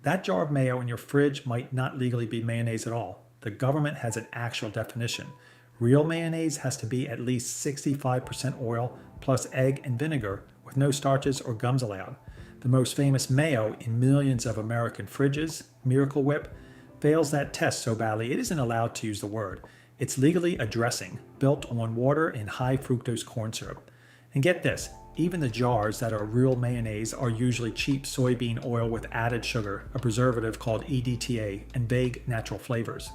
That jar of mayo in your fridge might not legally be mayonnaise at all. The government has an actual definition. Real mayonnaise has to be at least 65% oil plus egg and vinegar with no starches or gums allowed. The most famous mayo in millions of American fridges, Miracle Whip, fails that test so badly it isn't allowed to use the word. It's legally a dressing, built on water and high fructose corn syrup. And get this, even the jars that are real mayonnaise are usually cheap soybean oil with added sugar, a preservative called EDTA, and vague natural flavors.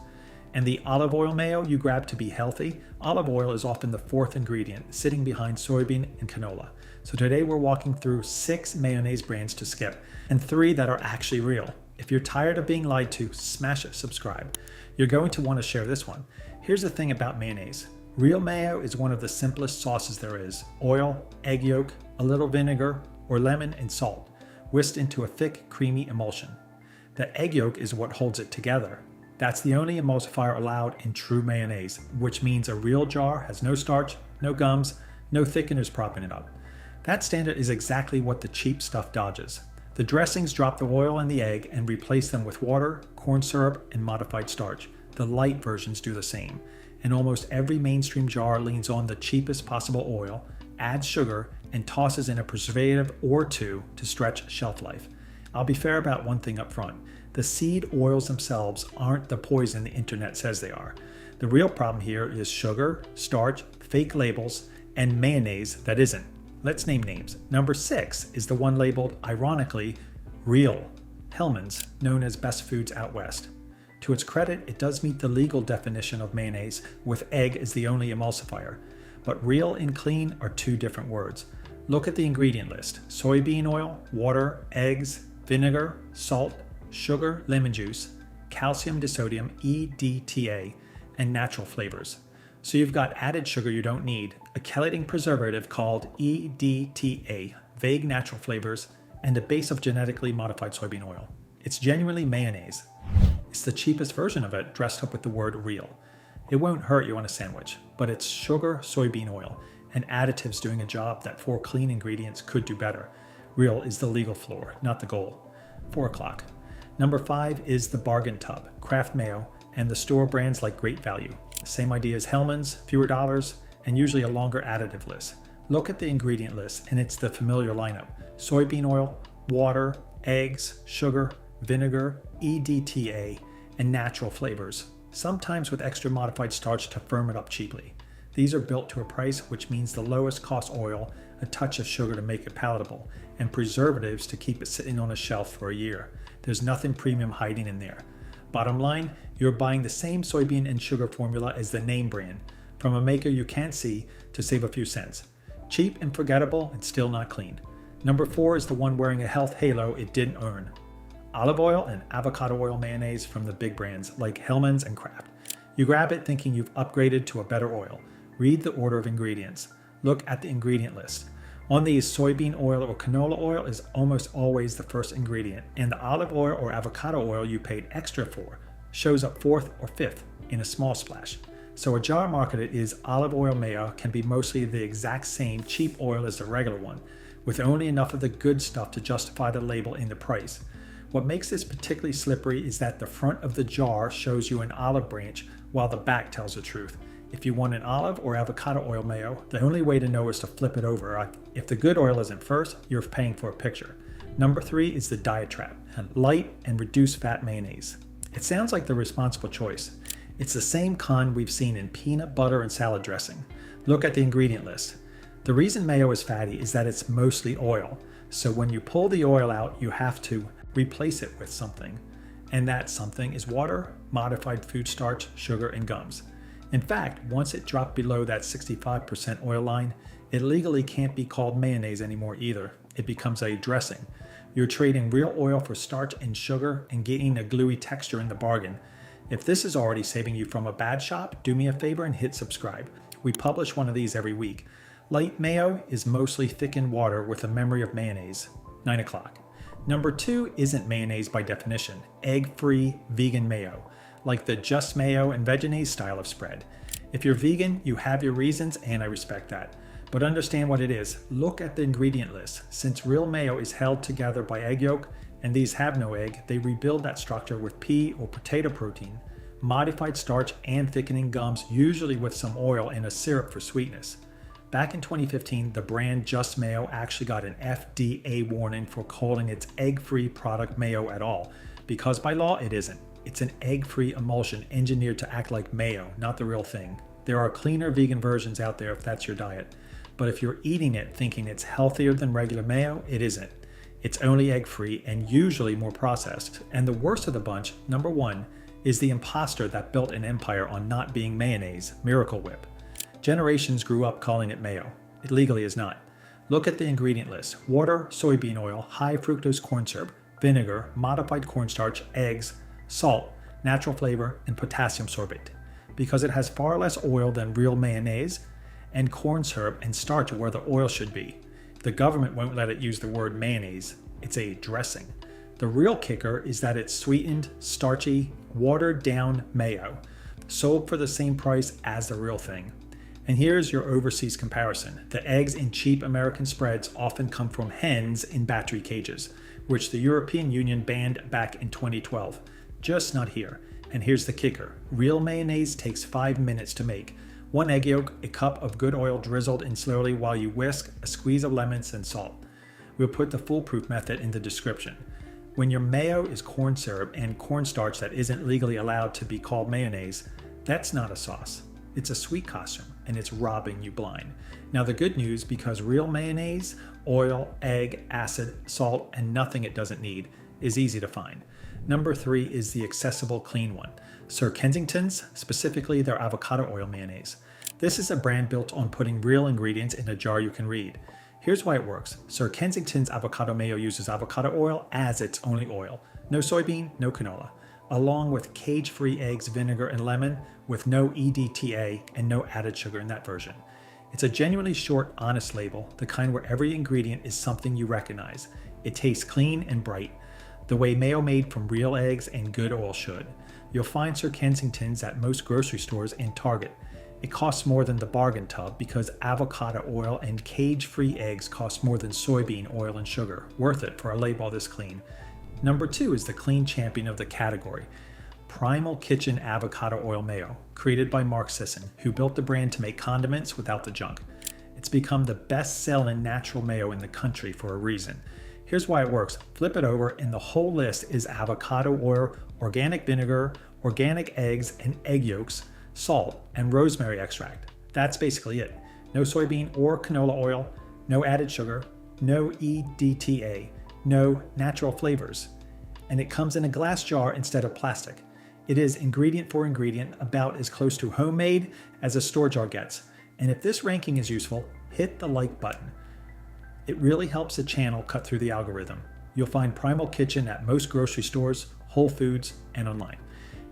And the olive oil mayo you grab to be healthy, olive oil is often the fourth ingredient, sitting behind soybean and canola. So today we're walking through 6 mayonnaise brands to skip, and 3 that are actually real. If you're tired of being lied to, smash subscribe. You're going to want to share this one. Here's the thing about mayonnaise. Real mayo is one of the simplest sauces there is. Oil, egg yolk, a little vinegar, or lemon and salt, whisked into a thick, creamy emulsion. The egg yolk is what holds it together. That's the only emulsifier allowed in true mayonnaise, which means a real jar has no starch, no gums, no thickeners propping it up. That standard is exactly what the cheap stuff dodges. The dressings drop the oil and the egg and replace them with water, corn syrup, and modified starch. The light versions do the same. And almost every mainstream jar leans on the cheapest possible oil, adds sugar, and tosses in a preservative or two to stretch shelf life. I'll be fair about one thing up front. The seed oils themselves aren't the poison the internet says they are. The real problem here is sugar, starch, fake labels, and mayonnaise that isn't. Let's name names. Number 6 is the one labeled, ironically, real. Hellmann's, known as Best Foods Out West. To its credit, it does meet the legal definition of mayonnaise, with egg as the only emulsifier. But real and clean are 2 different words. Look at the ingredient list. Soybean oil, water, eggs, vinegar, salt, sugar, lemon juice, calcium disodium, EDTA, and natural flavors. So you've got added sugar you don't need, a chelating preservative called EDTA, vague natural flavors, and a base of genetically modified soybean oil. It's genuinely mayonnaise. It's the cheapest version of it dressed up with the word real. It won't hurt you on a sandwich, but it's sugar, soybean oil, and additives doing a job that 4 clean ingredients could do better. Real is the legal floor, not the goal. 4 o'clock. Number 5 is the bargain tub, Kraft Mayo, and the store brands like Great Value. Same idea as Hellmann's, fewer dollars, and usually a longer additive list. Look at the ingredient list, and it's the familiar lineup. Soybean oil, water, eggs, sugar, vinegar, EDTA, and natural flavors, sometimes with extra modified starch to firm it up cheaply. These are built to a price which means the lowest cost oil, a touch of sugar to make it palatable, and preservatives to keep it sitting on a shelf for a year. There's nothing premium hiding in there. Bottom line, you're buying the same soybean and sugar formula as the name brand, from a maker you can't see to save a few cents. Cheap and forgettable and still not clean. Number 4 is the one wearing a health halo it didn't earn. Olive oil and avocado oil mayonnaise from the big brands like Hellmann's and Kraft. You grab it thinking you've upgraded to a better oil. Read the order of ingredients. Look at the ingredient list. On these, soybean oil or canola oil is almost always the first ingredient, and the olive oil or avocado oil you paid extra for shows up 4th or 5th in a small splash. So a jar marketed as olive oil mayo can be mostly the exact same cheap oil as the regular one, with only enough of the good stuff to justify the label in the price. What makes this particularly slippery is that the front of the jar shows you an olive branch while the back tells the truth. If you want an olive or avocado oil mayo, the only way to know is to flip it over. If the good oil isn't first, you're paying for a picture. Number 3 is the diet trap, light and reduced fat mayonnaise. It sounds like the responsible choice. It's the same con we've seen in peanut butter and salad dressing. Look at the ingredient list. The reason mayo is fatty is that it's mostly oil. So when you pull the oil out, you have to replace it with something. And that something is water, modified food starch, sugar, and gums. In fact, once it dropped below that 65% oil line, it legally can't be called mayonnaise anymore either. It becomes a dressing. You're trading real oil for starch and sugar and getting a gluey texture in the bargain. If this is already saving you from a bad shop, do me a favor and hit subscribe. We publish one of these every week. Light mayo is mostly thickened water with a memory of mayonnaise. 9 o'clock. Number 2 isn't mayonnaise by definition, egg-free vegan mayo, like the Just Mayo and Vegenaise style of spread. If you're vegan, you have your reasons, and I respect that. But understand what it is. Look at the ingredient list. Since real mayo is held together by egg yolk, and these have no egg, they rebuild that structure with pea or potato protein, modified starch, and thickening gums, usually with some oil and a syrup for sweetness. Back in 2015, the brand Just Mayo actually got an FDA warning for calling its egg-free product mayo at all, because by law it isn't. It's an egg-free emulsion engineered to act like mayo, not the real thing. There are cleaner vegan versions out there if that's your diet, but if you're eating it thinking it's healthier than regular mayo, it isn't. It's only egg-free and usually more processed. And the worst of the bunch, number one, is the imposter that built an empire on not being mayonnaise, Miracle Whip. Generations grew up calling it mayo. It legally is not. Look at the ingredient list: water, soybean oil, high fructose corn syrup, vinegar, modified cornstarch, eggs, salt, natural flavor, and potassium sorbate. Because it has far less oil than real mayonnaise, and corn syrup and starch are where the oil should be. The government won't let it use the word mayonnaise. It's a dressing. The real kicker is that it's sweetened, starchy, watered down mayo, sold for the same price as the real thing. And here's your overseas comparison. The eggs in cheap American spreads often come from hens in battery cages, which the European Union banned back in 2012. Just not here. And here's the kicker. Real mayonnaise takes 5 minutes to make. 1 egg yolk, a cup of good oil drizzled in slowly while you whisk, a squeeze of lemons and salt. We'll put the foolproof method in the description. When your mayo is corn syrup and cornstarch that isn't legally allowed to be called mayonnaise, that's not a sauce. It's a sweet costume, and it's robbing you blind. Now the good news, because real mayonnaise, oil, egg, acid, salt, and nothing it doesn't need, is easy to find. Number 3 is the accessible clean one. Sir Kensington's, specifically their avocado oil mayonnaise. This is a brand built on putting real ingredients in a jar you can read. Here's why it works. Sir Kensington's avocado mayo uses avocado oil as its only oil. No soybean, no canola. Along with cage-free eggs, vinegar, and lemon, with no EDTA and no added sugar in that version. It's a genuinely short, honest label, the kind where every ingredient is something you recognize. It tastes clean and bright, the way mayo made from real eggs and good oil should. You'll find Sir Kensington's at most grocery stores and Target. It costs more than the bargain tub because avocado oil and cage-free eggs cost more than soybean oil and sugar. Worth it for a label this clean. Number 2 is the clean champion of the category, Primal Kitchen Avocado Oil Mayo, created by Mark Sisson, who built the brand to make condiments without the junk. It's become the best-selling natural mayo in the country for a reason. Here's why it works. Flip it over and the whole list is avocado oil, organic vinegar, organic eggs and egg yolks, salt, and rosemary extract. That's basically it. No soybean or canola oil, no added sugar, no EDTA, no natural flavors. And it comes in a glass jar instead of plastic. It is ingredient for ingredient, about as close to homemade as a store jar gets. And if this ranking is useful, hit the like button. It really helps the channel cut through the algorithm. You'll find Primal Kitchen at most grocery stores, Whole Foods, and online.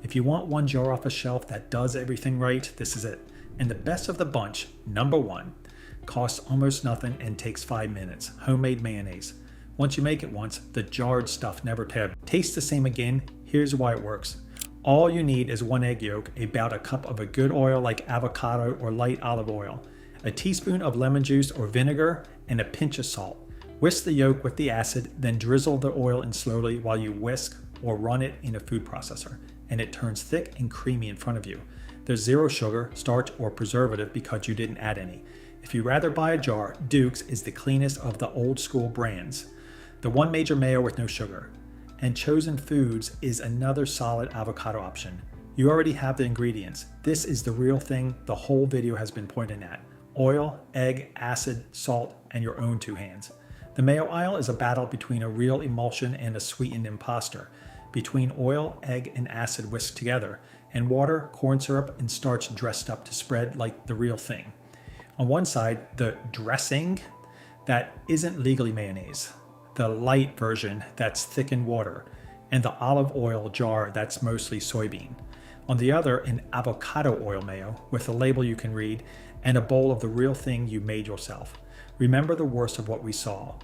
If you want one jar off a shelf that does everything right, this is it. And the best of the bunch, number 1, costs almost nothing and takes 5 minutes. Homemade mayonnaise. Once you make it once, the jarred stuff never tastes the same again. Here's why it works. All you need is 1 egg yolk, about a cup of a good oil like avocado or light olive oil, a teaspoon of lemon juice or vinegar, and a pinch of salt. Whisk the yolk with the acid, then drizzle the oil in slowly while you whisk or run it in a food processor, and it turns thick and creamy in front of you. There's 0 sugar, starch, or preservative because you didn't add any. If you rather buy a jar, Duke's is the cleanest of the old school brands. The one major mayo with no sugar. And Chosen Foods is another solid avocado option. You already have the ingredients. This is the real thing the whole video has been pointing at. Oil, egg, acid, salt, and your own 2 hands. The mayo aisle is a battle between a real emulsion and a sweetened imposter, between oil, egg, and acid whisked together, and water, corn syrup, and starch dressed up to spread like the real thing. On one side, the dressing that isn't legally mayonnaise, the light version that's thick in water, and the olive oil jar that's mostly soybean. On the other, an avocado oil mayo with a label you can read and a bowl of the real thing you made yourself. Remember the worst of what we saw.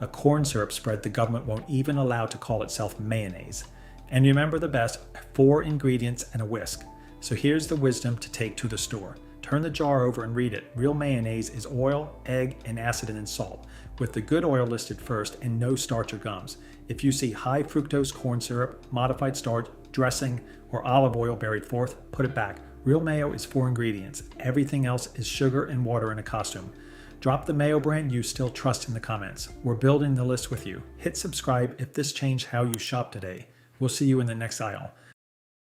A corn syrup spread the government won't even allow to call itself mayonnaise. And remember the best, 4 ingredients and a whisk. So here's the wisdom to take to the store. Turn the jar over and read it. Real mayonnaise is oil, egg, and acid and salt, with the good oil listed first and no starch or gums. If you see high fructose corn syrup, modified starch, dressing, or olive oil buried fourth, put it back. Real mayo is 4 ingredients. Everything else is sugar and water in a costume. Drop the mayo brand you still trust in the comments. We're building the list with you. Hit subscribe if this changed how you shop today. We'll see you in the next aisle.